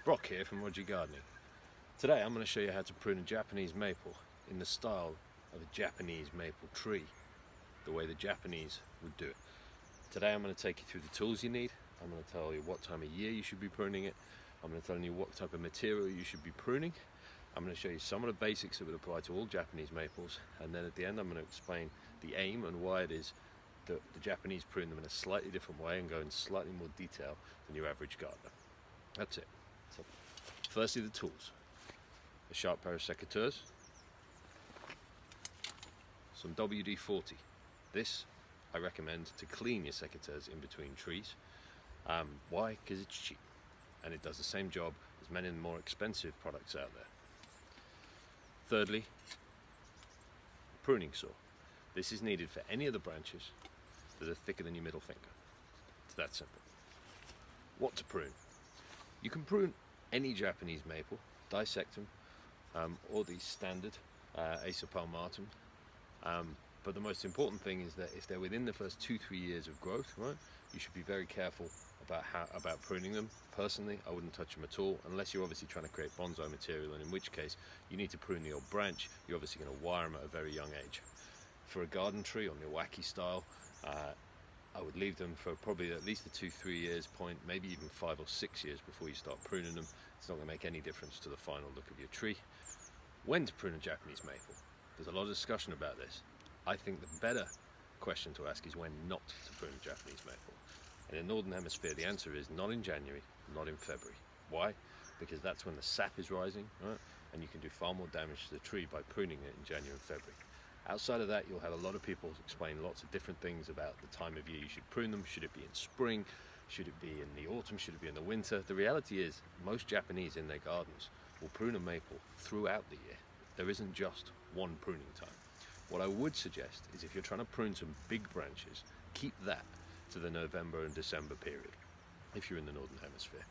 Brock here from Roger Gardening. Today I'm going to show you how to prune a Japanese maple in the style of a Japanese maple tree, the way the Japanese would do it. Today I'm going to take you through the tools you need. I'm going to tell you what time of year you should be pruning it. I'm going to tell you what type of material you should be pruning. I'm going to show you some of the basics that would apply to all Japanese maples, and then at the end I'm going to explain the aim and why it is that the Japanese prune them in a slightly different way and go in slightly more detail than your average gardener. That's it. So, firstly, the tools. A sharp pair of secateurs, some WD-40. This I recommend to clean your secateurs in between trees. Why? Because it's cheap and it does the same job as many of the more expensive products out there. Thirdly, a pruning saw. This is needed for any of the branches that are thicker than your middle finger. It's that simple. What to prune? You can prune any Japanese maple, dissect them, or the standard Acer palmatum. But the most important thing is that if they're within the first 2-3 years of growth, right, you should be very careful about pruning them. Personally, I wouldn't touch them at all, unless you're obviously trying to create bonsai material, and in which case you need to prune the old branch. You're obviously going to wire them at a very young age. For a garden tree on the Waki style, I would leave them for probably at least the 2-3 years point, maybe even 5 or 6 years before you start pruning them. It's not going to make any difference to the final look of your tree. When to prune a Japanese maple? There's a lot of discussion about this. I think the better question to ask is when not to prune a Japanese maple. In the Northern Hemisphere, the answer is not in January, not in February. Why? Because that's when the sap is rising, right? And you can do far more damage to the tree by pruning it in January and February. Outside of that, you'll have a lot of people explain lots of different things about the time of year you should prune them. Should it be in spring? Should it be in the autumn? Should it be in the winter? The reality is, most Japanese in their gardens will prune a maple throughout the year. There isn't just one pruning time. What I would suggest is if you're trying to prune some big branches, keep that to the November and December period, if you're in the Northern Hemisphere.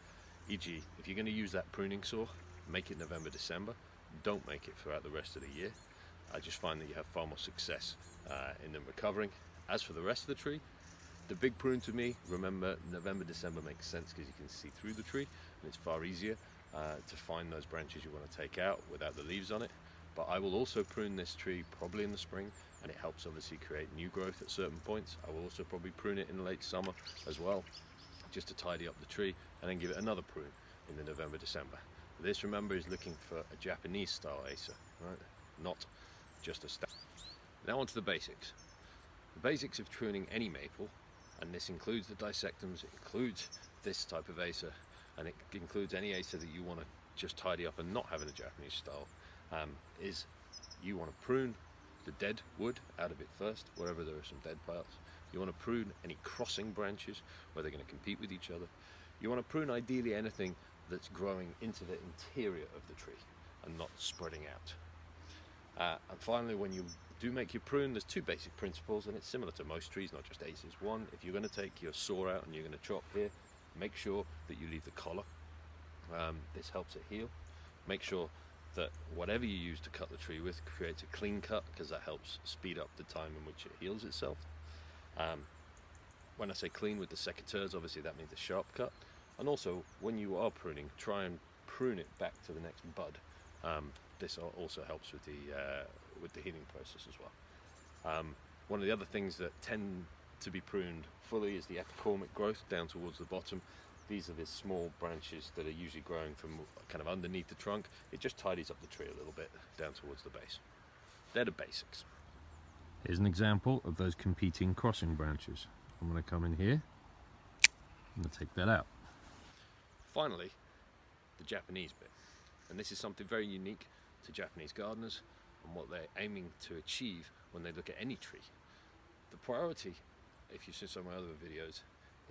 E.g., if you're going to use that pruning saw, make it November, December. Don't make it throughout the rest of the year. I just find that you have far more success in them recovering. As for the rest of the tree, the big prune to me, remember, November, December makes sense because you can see through the tree and it's far easier to find those branches you want to take out without the leaves on it. But I will also prune this tree probably in the spring, and it helps obviously create new growth at certain points. I will also probably prune it in late summer as well, just to tidy up the tree, and then give it another prune in the November, December. This, remember, is looking for a Japanese style Acer, right? Not just a standard. Now on to the basics. The basics of pruning any maple, and this includes the dissectums, it includes this type of Acer, and it includes any Acer that you want to just tidy up and not have in a Japanese style, is you want to prune the dead wood out of it first, wherever there are some dead parts. You want to prune any crossing branches where they're going to compete with each other. You want to prune ideally anything that's growing into the interior of the tree and not spreading out. And finally, when you do make your prune, there's two basic principles, and it's similar to most trees, not just Acers. One, if you're going to take your saw out and you're going to chop here, make sure that you leave the collar. This helps it heal. Make sure that whatever you use to cut the tree with creates a clean cut, because that helps speed up the time in which it heals itself. When I say clean with the secateurs, obviously that means a sharp cut. And also, when you are pruning, try and prune it back to the next bud. This also helps with the healing process as well. One of the other things that tend to be pruned fully is the epicormic growth down towards the bottom. These are the small branches that are usually growing from kind of underneath the trunk. It just tidies up the tree a little bit down towards the base. They're the basics. Here's an example of those competing crossing branches. I'm going to come in here. I'm going to take that out. Finally, the Japanese bit. And this is something very unique to Japanese gardeners and what they're aiming to achieve when they look at any tree. The priority, if you've seen some of my other videos,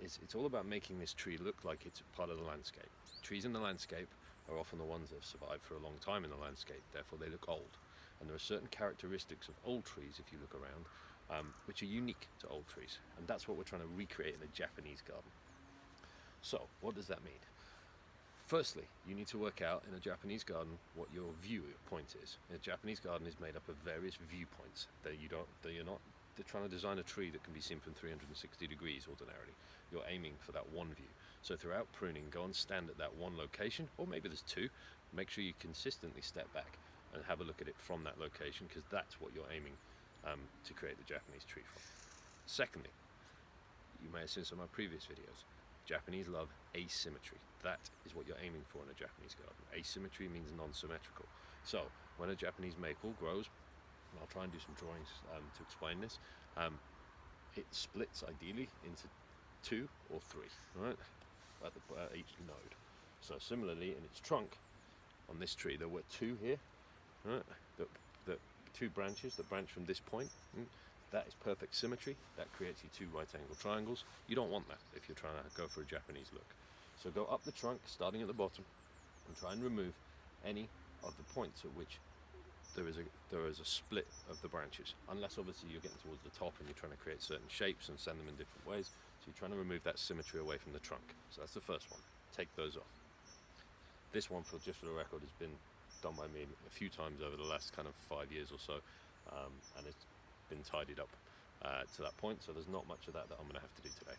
it's all about making this tree look like it's part of the landscape. Trees in the landscape are often the ones that have survived for a long time in the landscape, therefore they look old. And there are certain characteristics of old trees, if you look around, which are unique to old trees. And that's what we're trying to recreate in a Japanese garden. So, what does that mean? Firstly, you need to work out in a Japanese garden what your viewpoint is. A Japanese garden is made up of various viewpoints. You're not trying to design a tree that can be seen from 360 degrees ordinarily. You're aiming for that one view. So throughout pruning, go and stand at that one location, or maybe there's two. Make sure you consistently step back and have a look at it from that location, because that's what you're aiming to create the Japanese tree from. Secondly, you may have seen some of my previous videos. Japanese love asymmetry. That is what you're aiming for in a Japanese garden. Asymmetry means non-symmetrical. So when a Japanese maple grows, and I'll try and do some drawings to explain this, it splits ideally into 2 or 3, right, at each node. So similarly in its trunk, on this tree there were 2 here, right, the 2 branches that branch from this point. That is perfect symmetry. That creates you 2 right angle triangles. You don't want that if you're trying to go for a Japanese look. So go up the trunk, starting at the bottom, and try and remove any of the points at which there is a split of the branches. Unless obviously you're getting towards the top and you're trying to create certain shapes and send them in different ways. So you're trying to remove that symmetry away from the trunk. So that's the first one. Take those off. This one, just for the record, has been done by me a few times over the last kind of 5 years or so, and it's been tidied up to that point, so there's not much of that I'm going to have to do today.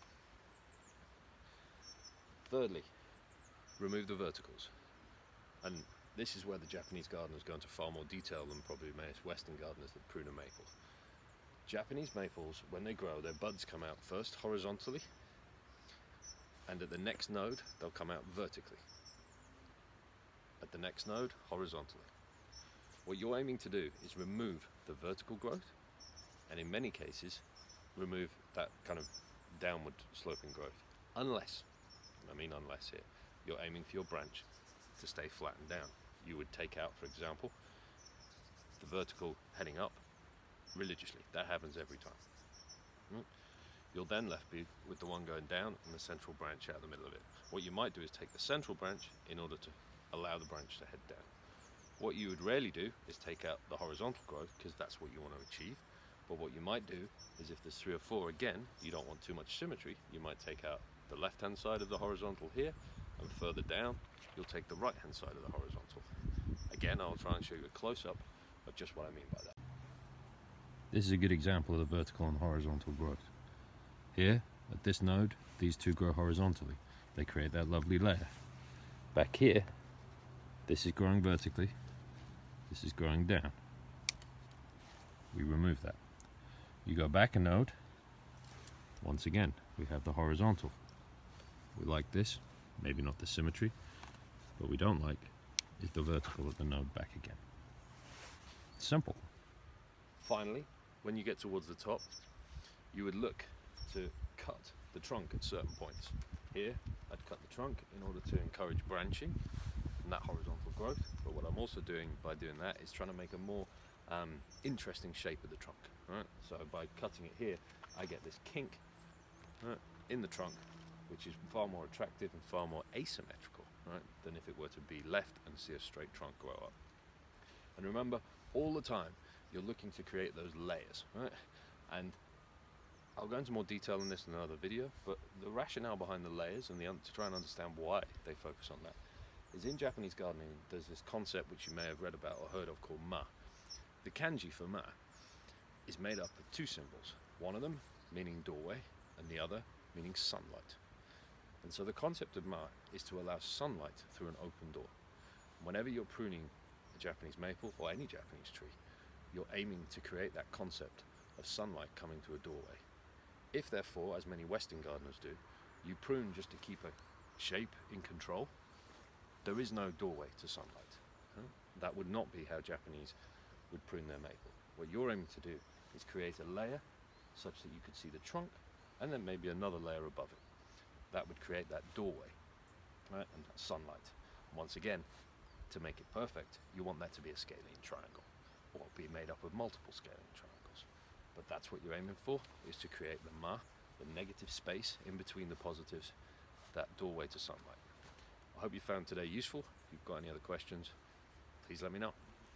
Thirdly, remove the verticals. And this is where the Japanese gardeners go into far more detail than probably most Western gardeners that prune a maple. Japanese maples, when they grow, their buds come out first horizontally, and at the next node they'll come out vertically. At the next node, horizontally. What you're aiming to do is remove the vertical growth, and in many cases remove that kind of downward sloping growth, unless, and I mean unless here, you're aiming for your branch to stay flattened down. You would take out, for example, the vertical heading up religiously. That happens every time. You'll then left be with the one going down and the central branch out the middle of it. What you might do is take the central branch in order to allow the branch to head down. What you would rarely do is take out the horizontal growth, because that's what you want to achieve. But what you might do is, if there's 3 or 4, again, you don't want too much symmetry, you might take out the left hand side of the horizontal here, and further down you'll take the right hand side of the horizontal. Again, I'll try and show you a close-up of just what I mean by that. This is a good example of the vertical and horizontal growth. Here, at this node, these 2 grow horizontally. They create that lovely layer. Back here, this is growing vertically, this is growing down. We remove that. You go back a node, once again, we have the horizontal. We like this, maybe not the symmetry, but we don't like is the vertical at the node back again. Simple. Finally, when you get towards the top, you would look to cut the trunk at certain points. Here, I'd cut the trunk in order to encourage branching and that horizontal growth, but what I'm also doing by doing that is trying to make a more interesting shape of the trunk. Right? So by cutting it here, I get this kink in the trunk, which is far more attractive and far more asymmetrical, right, than if it were to be left and see a straight trunk grow up. And remember, all the time you're looking to create those layers, right? And I'll go into more detail on this in another video, but the rationale behind the layers and to try and understand why they focus on that is, in Japanese gardening there's this concept which you may have read about or heard of called ma. The kanji for ma is made up of 2 symbols, one of them meaning doorway and the other meaning sunlight. And so the concept of ma is to allow sunlight through an open door. Whenever you're pruning a Japanese maple or any Japanese tree, you're aiming to create that concept of sunlight coming to a doorway. If therefore, as many Western gardeners do, you prune just to keep a shape in control, there is no doorway to sunlight. That would not be how Japanese would prune their maple. What you're aiming to do is create a layer such that you could see the trunk and then maybe another layer above it. That would create that doorway, right, and sunlight. Once again, to make it perfect, you want that to be a scalene triangle, or be made up of multiple scalene triangles. But that's what you're aiming for, is to create the ma, the negative space in between the positives, that doorway to sunlight. I hope you found today useful. If you've got any other questions, please let me know.